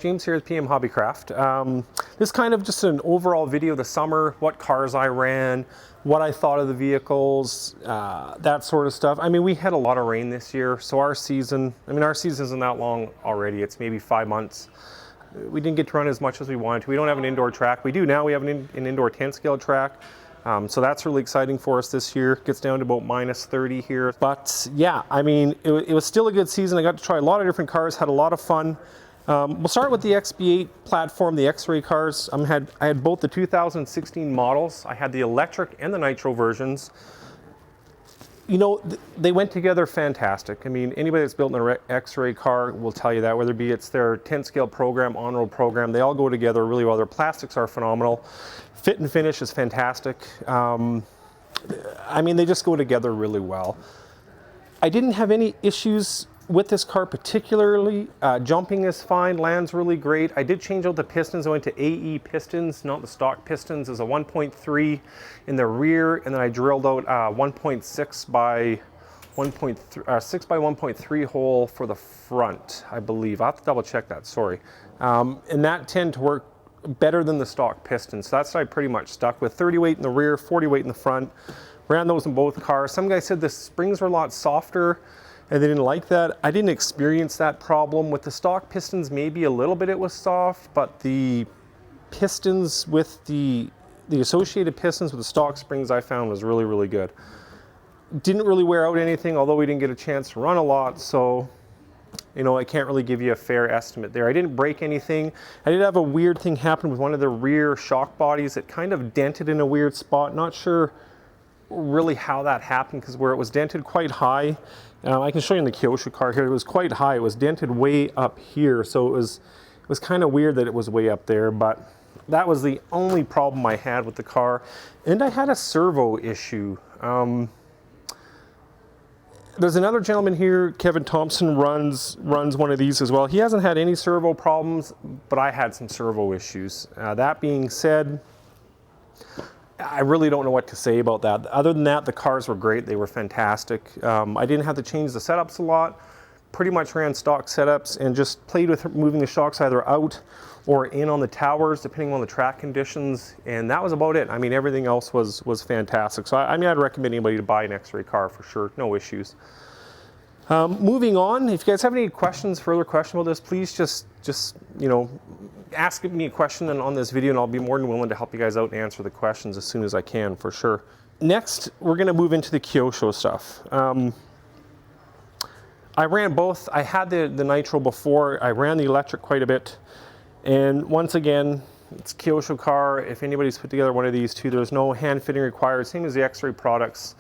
James here with PM Hobbycraft. This is kind of just an overall video of the summer, what cars I ran, what I thought of the vehicles, that sort of stuff. I mean, we had a lot of rain this year, so our season isn't that long already. It's maybe 5 months. We didn't get to run as much as we wanted to. We don't have an indoor track. We do now. We have an indoor 10 scale track. So that's really exciting for us this year. Gets down to about -30 here. But yeah, I mean, it was still a good season. I got to try a lot of different cars, had a lot of fun. We'll start with the XB8 platform, the X-Ray cars. I had both the 2016 models. I had the electric and the nitro versions. You know, they went together fantastic. I mean, anybody that's built an X-Ray car will tell you that, whether it be it's their 10 scale program, on-road program, they all go together really well. Their plastics are phenomenal. Fit and finish is fantastic. I mean, they just go together really well. I didn't have any issues with this car particularly. Jumping is fine, lands really great. I did change out the pistons. I went to AE pistons, not the stock pistons. There's a 1.3 in the rear, and then I drilled out 1.6 by 6 by 1.3 hole for the front, I believe. I'll have to double check that, sorry. And that tend to work better than the stock pistons. So that's what I pretty much stuck with. 30 weight in the rear, 40 weight in the front. Ran those in both cars. Some guys said the springs were a lot softer and they didn't like that. I didn't experience that problem. With the stock pistons, maybe a little bit it was soft, but the pistons with the associated pistons with the stock springs I found was really, really good. Didn't really wear out anything, although we didn't get a chance to run a lot, so you know, I can't really give you a fair estimate there. I didn't break anything. I did have a weird thing happen with one of the rear shock bodies. It kind of dented in a weird spot. Not sure really how that happened, because where it was dented quite high, I can show you in the Kyosho car here, it was quite high. It was dented way up here, so it was kind of weird that it was way up there, but that was the only problem I had with the car. And I had a servo issue. There's another gentleman here, Kevin Thompson, runs one of these as well. He hasn't had any servo problems, but I had some servo issues. That being said, I really don't know what to say about that. Other than that, the cars were great. They were fantastic. I didn't have to change the setups a lot. Pretty much ran stock setups and just played with moving the shocks either out or in on the towers, depending on the track conditions. And that was about it. I mean, everything else was fantastic. So I mean, I'd recommend anybody to buy an X-Ray car for sure. No issues. Moving on, if you guys have any further questions about this, please just you know, ask me a question on this video, and I'll be more than willing to help you guys out and answer the questions as soon as I can, for sure. Next, we're gonna move into the Kyosho stuff. I ran both. I had the nitro before. I ran the electric quite a bit. And once again, it's Kyosho car. If anybody's put together one of these two, there's no hand fitting required. Same as the X-Ray products.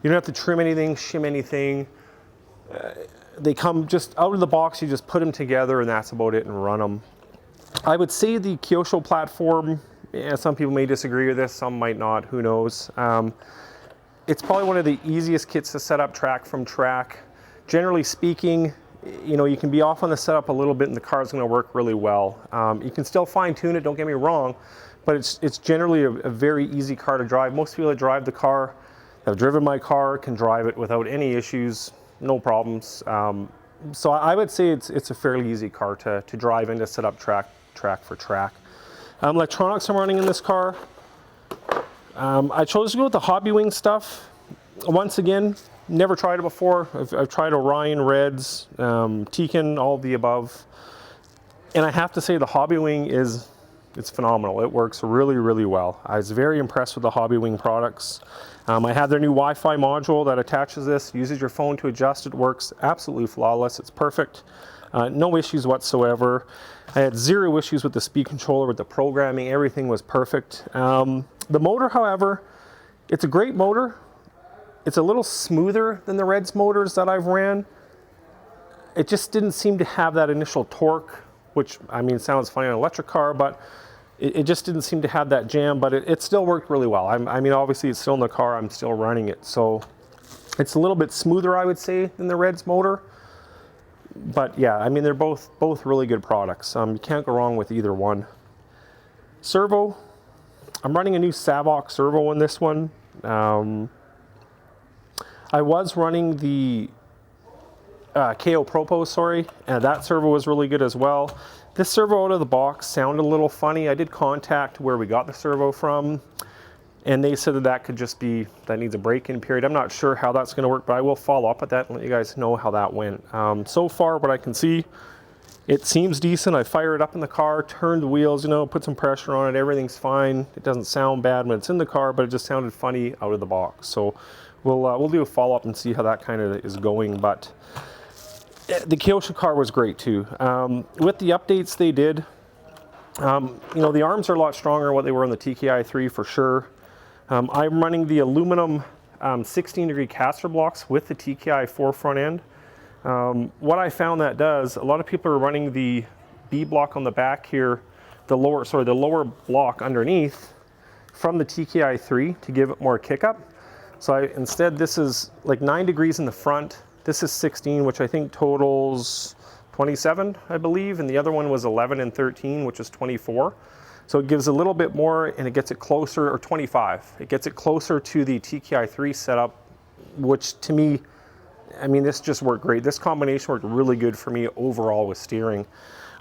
You don't have to trim anything, shim anything. They come just out of the box. You just put them together and that's about it, and run them. I would say the Kyosho platform, yeah, some people may disagree with this, some might not, who knows. It's probably one of the easiest kits to set up track from track. Generally speaking, you know, you can be off on the setup a little bit and the car's going to work really well. You can still fine tune it, don't get me wrong, but it's generally a very easy car to drive. Most people that drive the car, that have driven my car, can drive it without any issues, no problems. So I would say it's a fairly easy car to drive and to set up track for track. Electronics I'm running in this car. I chose to go with the Hobbywing stuff. Once again, never tried it before. I've tried Orion, Reds, Tekin, all of the above. And I have to say the Hobbywing it's phenomenal. It works really, really well. I was very impressed with the Hobbywing products. I have their new Wi-Fi module that attaches this, uses your phone to adjust. It works absolutely flawless. It's perfect. No issues whatsoever. I had zero issues with the speed controller, with the programming. Everything was perfect. The motor, however, it's a great motor. It's a little smoother than the Reds motors that I've ran. It just didn't seem to have that initial torque, which, I mean, sounds funny on an electric car, but it just didn't seem to have that jam, but it still worked really well. I mean, obviously it's still in the car, I'm still running it, so it's a little bit smoother, I would say, than the Reds motor. But yeah, I mean, they're both really good products. You can't go wrong with either one. Servo, I'm running a new Savox servo in this one. I was running the KO Propos, sorry, and that servo was really good as well. This servo out of the box sounded a little funny. I did contact where we got the servo from, and they said that that could just be, that needs a break-in period. I'm not sure how that's gonna work, but I will follow up with that and let you guys know how that went. So far, what I can see, it seems decent. I fired it up in the car, turned the wheels, you know, put some pressure on it, everything's fine. It doesn't sound bad when it's in the car, but it just sounded funny out of the box. So we'll do a follow-up and see how that kind of is going, but the Kyosho car was great too. With the updates they did, you know, the arms are a lot stronger than what they were on the TKI 3 for sure. I'm running the aluminum 16-degree caster blocks with the TKI 4 front end. What I found that does, a lot of people are running the B block on the back here, the lower block underneath from the TKI 3 to give it more kick up. So instead, this is like 9 degrees in the front. This is 16, which I think totals 27, I believe, and the other one was 11 and 13, which is 24. So it gives a little bit more, and it gets it closer, or 25. It gets it closer to the TKI 3 setup, which to me, I mean, this just worked great. This combination worked really good for me overall with steering.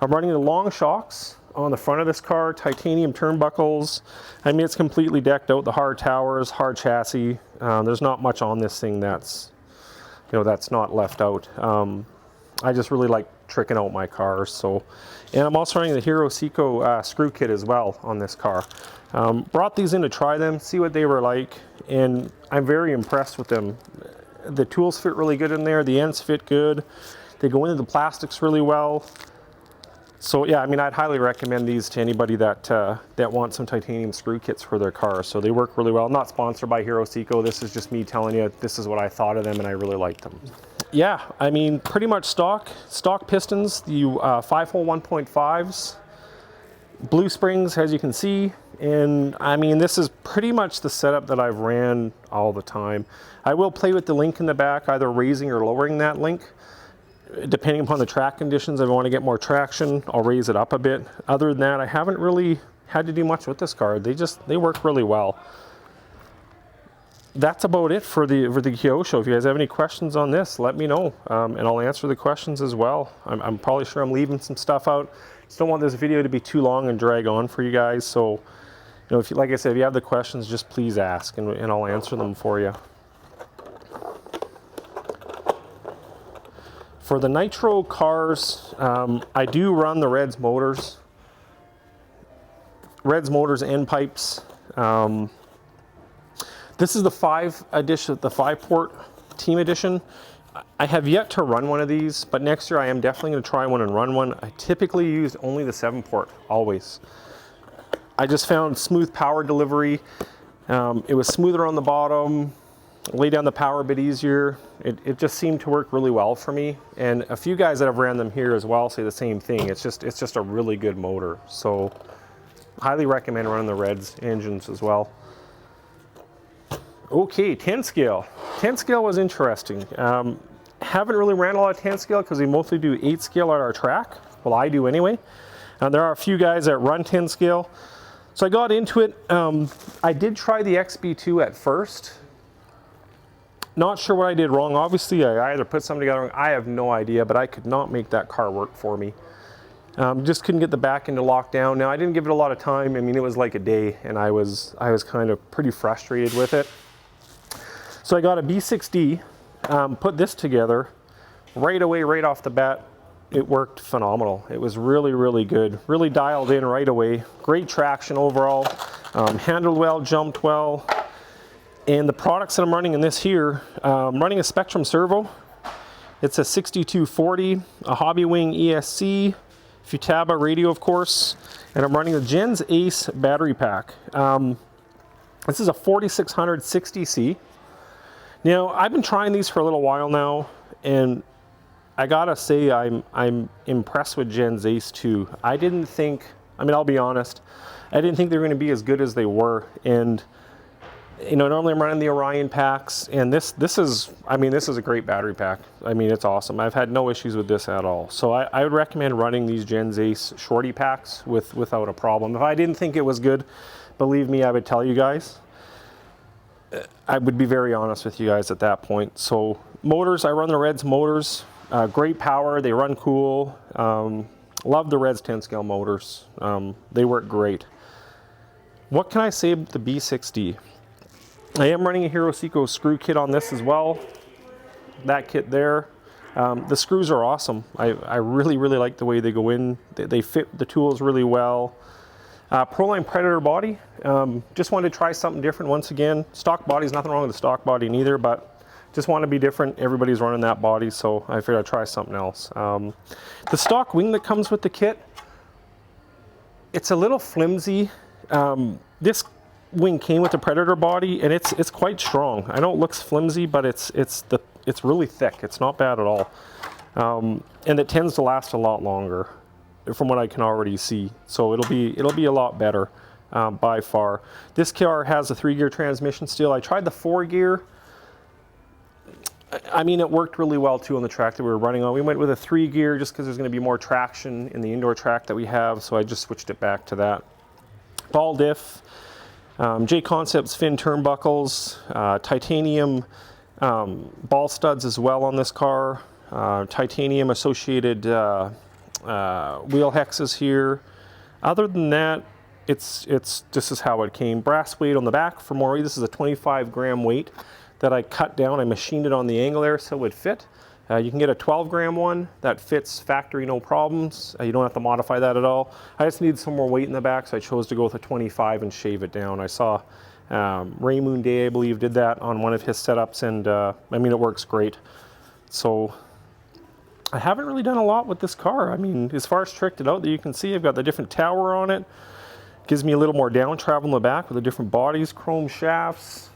I'm running the long shocks on the front of this car, titanium turnbuckles. I mean, it's completely decked out, the hard towers, hard chassis. There's not much on this thing that's, you know, that's not left out. I just really like tricking out my cars. So, and I'm also running the Hero Seiko screw kit as well on this car. Brought these in to try them, see what they were like, and I'm very impressed with them. The tools fit really good in there. The ends fit good. They go into the plastics really well. So yeah, I mean, I'd highly recommend these to anybody that that wants some titanium screw kits for their car. So they work really well. I'm not sponsored by Hero Seiko. This is just me telling you this is what I thought of them, and I really like them. Yeah, I mean, pretty much stock pistons, the 5-hole 1.5s, blue springs, as you can see. And I mean, this is pretty much the setup that I've ran all the time. I will play with the link in the back, either raising or lowering that link. Depending upon the track conditions, if I want to get more traction, I'll raise it up a bit. Other than that, I haven't really had to do much with this car. They work really well. That's about it for the Kyosho. If you guys have any questions on this, let me know, and I'll answer the questions as well. I'm probably sure I'm leaving some stuff out. Just don't want this video to be too long and drag on for you guys. So, you know, if you, like I said, if you have the questions, just please ask, and I'll answer them for you. For the Nitro cars, I do run the Reds motors and pipes. This is the 5 edition, the 5-port team edition. I have yet to run one of these, but next year I am definitely going to try one and run one. I typically use only the 7-port, always. I just found smooth power delivery. It was smoother on the bottom, lay down the power a bit easier. It just seemed to work really well for me. And a few guys that have ran them here as well say the same thing. It's just a really good motor. So highly recommend running the Reds engines as well. Okay, 10 scale. 10 scale was interesting. Haven't really ran a lot of 10 scale because we mostly do 8 scale at our track. Well, I do anyway. There are a few guys that run 10 scale. So I got into it. I did try the XB2 at first. Not sure what I did wrong. Obviously, I either put something together wrong. I have no idea, but I could not make that car work for me. Just couldn't get the back end to lock down. Now, I didn't give it a lot of time. I mean, it was like a day, and I was kind of pretty frustrated with it. So I got a B6D, put this together right away, right off the bat. It worked phenomenal. It was really, really good. Really dialed in right away. Great traction overall. Handled well, jumped well. And the products that I'm running in this here, I'm running a Spectrum servo. It's a 6240, a Hobbywing ESC, Futaba radio, of course, and I'm running the Gens Ace battery pack. This is a 4600 60C. Now, I've been trying these for a little while now, and I gotta say I'm impressed with Gens Ace 2. I didn't think, I mean, I'll be honest, I didn't think they were gonna be as good as they were. And you know, normally I'm running the Orion packs, and this is a great battery pack. I mean, it's awesome. I've had no issues with this at all. So I would recommend running these Gens Ace shorty packs without a problem. If I didn't think it was good, believe me, I would tell you guys. I would be very honest with you guys at that point. So motors, I run the Reds motors. Great power, they run cool. Love the Reds 10 scale motors. They work great. What can I say about the B6D? I am running a Hiroseiko screw kit on this as well. That kit there. The screws are awesome. I really, really like the way they go in. They fit the tools really well. Proline Predator body. Just wanted to try something different once again. Stock body's nothing wrong with the stock body neither, but just want to be different. Everybody's running that body, so I figured I'd try something else. The stock wing that comes with the kit, it's a little flimsy. This wing came with the Predator body, and it's quite strong. I know it looks flimsy, but it's really thick. It's not bad at all, and it tends to last a lot longer, from what I can already see. So it'll be a lot better by far. This car has a 3-gear transmission still. I tried the 4-gear. I mean, it worked really well too on the track that we were running on. We went with a 3-gear just because there's going to be more traction in the indoor track that we have, so I just switched it back to that. Ball diff, J-Concepts fin turnbuckles, titanium ball studs as well on this car, titanium associated wheel hexes here. Other than that, it's this is how it came. Brass weight on the back for more. This is a 25-gram weight that I cut down. I machined it on the angle there so it would fit. You can get a 12-gram one that fits factory, no problems. You don't have to modify that at all. I just needed some more weight in the back, so I chose to go with a 25 and shave it down. I saw Ray Moon Day, I believe, did that on one of his setups, and I mean, it works great. So I haven't really done a lot with this car. I mean, as far as tricked it out that you can see, I've got the different tower on it. Gives me a little more down travel in the back with the different bodies, chrome shafts.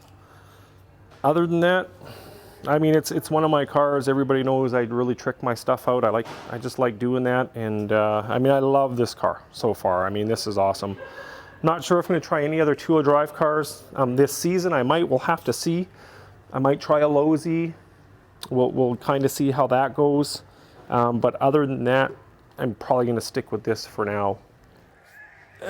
Other than that, I mean, it's one of my cars. Everybody knows I really trick my stuff out. I just like doing that, and I mean, I love this car so far. I mean, this is awesome. Not sure if I'm going to try any other two-wheel drive cars this season. We'll have to see. I might try a Losi. We'll kind of see how that goes. But other than that, I'm probably going to stick with this for now.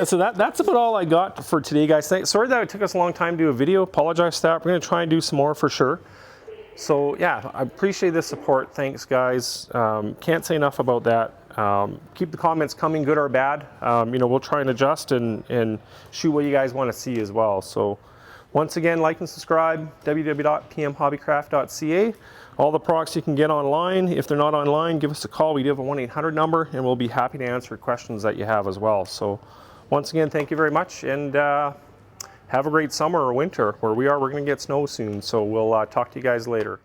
So that's about all I got for today, guys. Sorry that it took us a long time to do a video. Apologize for that. We're going to try and do some more for sure. So yeah, I appreciate the support. Thanks, guys. Can't say enough about that. Keep the comments coming, good or bad. You know, we'll try and adjust and shoot what you guys want to see as well. So once again, like and subscribe, www.pmhobbycraft.ca. All the products you can get online. If they're not online, give us a call. We do have a 1-800 number, and we'll be happy to answer questions that you have as well. So once again, thank you very much, and have a great summer or winter. Where we are, we're going to get snow soon, so we'll talk to you guys later.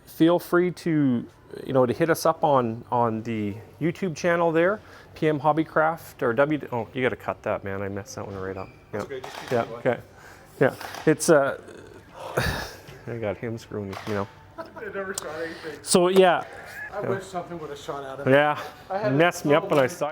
Feel free to, to hit us up on the YouTube channel there, PM Hobbycraft, or oh, you got to cut that, man. I messed that one right up. Yeah. Okay, Yeah. Okay. Yeah. It's I got him screwing, I never shot anything. So yeah. I wish something would have shot out of it. Yeah. Messed me up when I saw it.